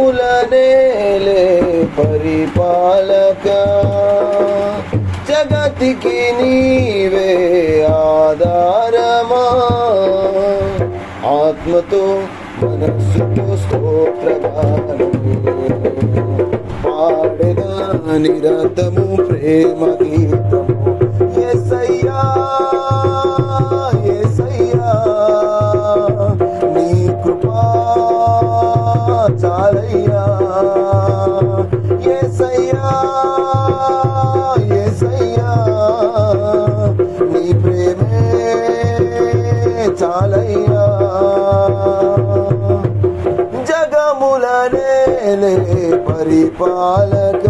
జగములనేలే పరిపాలక జగతికి నీవే ఆధారమా ఆత్మతో మనస్సుతో స్తోత్రగానము పాడెదా నిరతము ప్రేమ గీతము యేసయ్యా యేసయ్యా నీ కృపా చాలయ్యా యేసయ్యా యేసయ్యా నీ ప్రేమే చాలయ్యా జగములనేలే పరిపాలక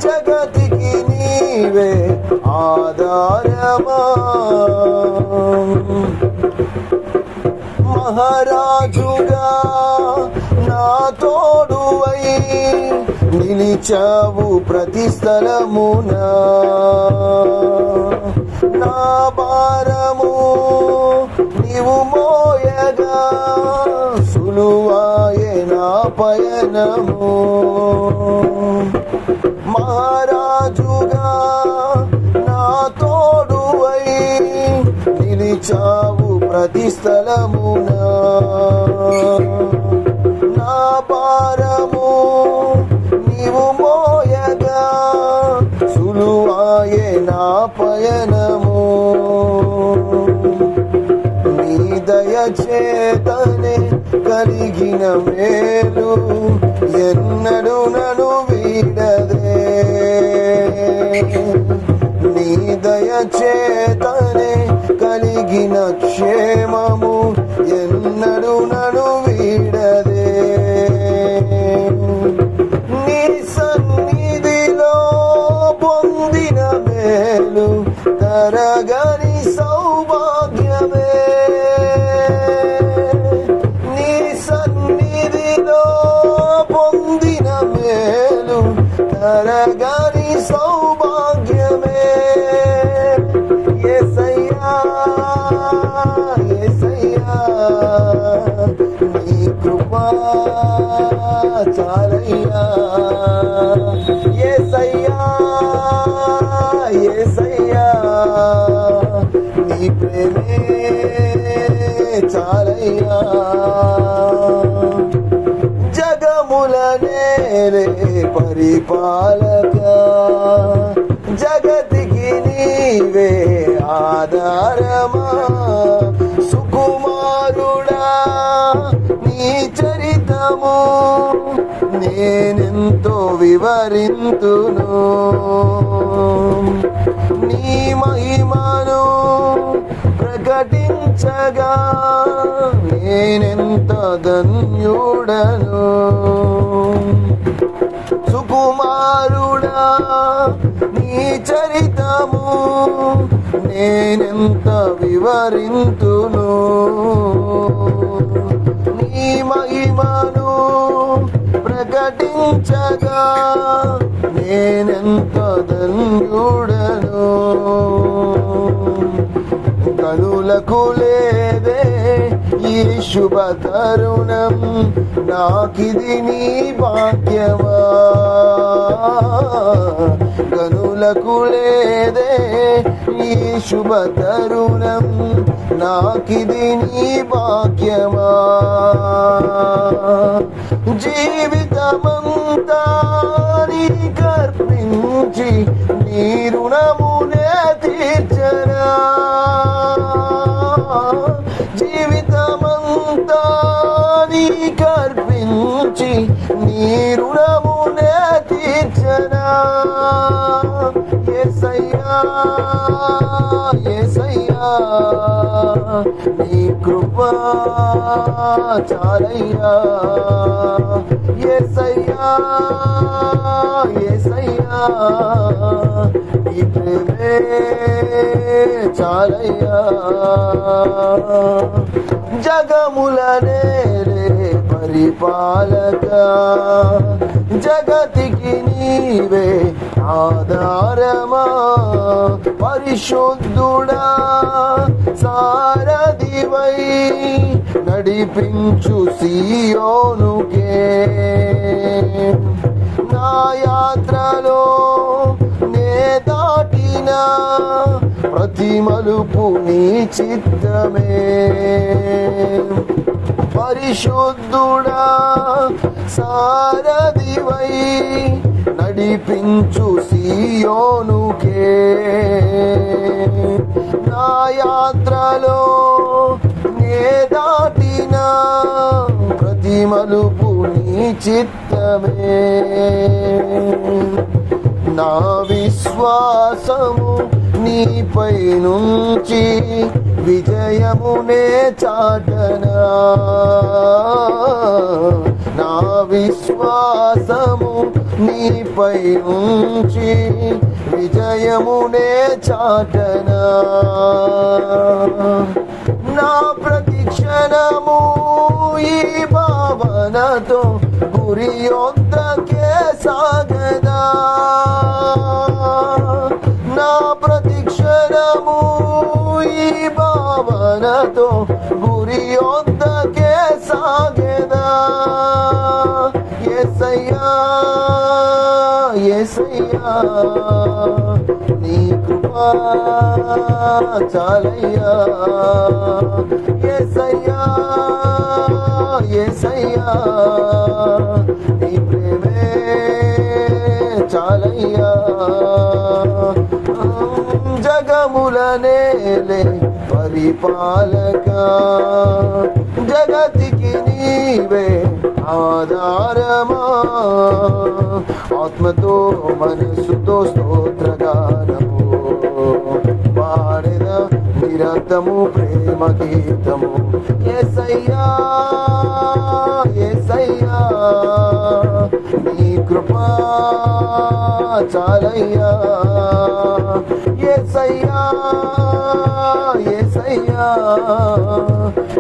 జగతికి నీవే ఆధారమా మహారాజుగా నా తోడువై నిలిచావు ప్రతి స్థలమునా నా భారము నీవు మోయగా సులువాయే నా పయనము మహారాజుగా నా తోడువై నిలిచావు ప్రతి స్థలమునా నా భారము నీవు మోయగా సులువాయే నా పయనము నీ దయ చేతనే కలిగిన మేలు ఎన్నడూ నన్ను వీడదే నీ దయ చేతనే కలిగిన క్షేమము ఎన్నడూ నన్ను వీడదే నీ సన్నిధిలో పొందిన మేలు తరగని సౌభాగ్యమే నీ సన్నిధిలో పొందిన మేలు తరగని సౌభాగ్యమే యేసయ్యా యేసయ్యా నీ కృపా చాలయ్యా యేసయ్యా యేసయ్యా నీ ప్రేమే చాలయ్యా జగములనేలే పరిపాలక జగతికి నీవే ఆధారమా సుకుమారుడా నీ చరితము నేనెంతో వివరింతును నీ మహిమను ప్రకటించగా నేనెంత ధన్యుడను సుకుమారుడా నీ చరితము నేనెంత వివరింతును నీ మహిమను ప్రకటించగా నేనెంత ధన్యుడను కనులకు లేదే ఈ శుభ తరుణం నాకిది నీ భాగ్యమా కనులకు లేదే ఈ శుభ తరుణం నాకిది నీ భాగ్యమా జీవితమంతా నీకర్పించి నీ రుణమునే తీర్చరా జీవితమంతా నీకర్పించి నీ రుణమునే తీర్చరా యేసయ్యా యేసయ్యా నీ కృపా చాలయ్యా యేసయ్యా యేసయ్యా నీ ప్రేమే చాలయ్యా జగములనేలే పరిపాలక జగతికి నీవే ఆధారమా పరిశుద్ధుడా సారథి సారథివై నడిపించు సియోనుకే నా యాత్రలో నే దాటిన ప్రతి మలుపు నీ చిత్తమే పరిశుద్ధుడా సారథివై నడిపించు సియోనుకే నా యాత్రలో నే దాటిన ప్రతి మలుపు నీ చిత్తమే నా విశ్వాసము నీపై నుంచి విజయమునే చాటనా నా విశ్వాసము నీపై నుంచి విజయమునే చాటనా నా ప్రతిక్షణము ఈ భావనతో గురి యొద్దకే సాగదా నా ప్రతిక్షణము ఈ భావనతో గురి యొద్దకే సాగదా యేసయ్యా యేసయ్యా నీ కృపా చాలయ్యా యేసయ్యా యేసయ్యా నీ ప్రేమే చాలయ్యా జగములనేలే పరిపాలక జగతికి నీవే ఆధారమా ఆత్మతో మనస్సుతో స్తోత్రగానము పాడెద నిరంతము ప్రేమ గీతము యేసయ్యా యేసయ్యా నీ కృపా చాలయ్యా యేసయ్యా యేసయ్యా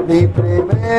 నీ ప్రేమే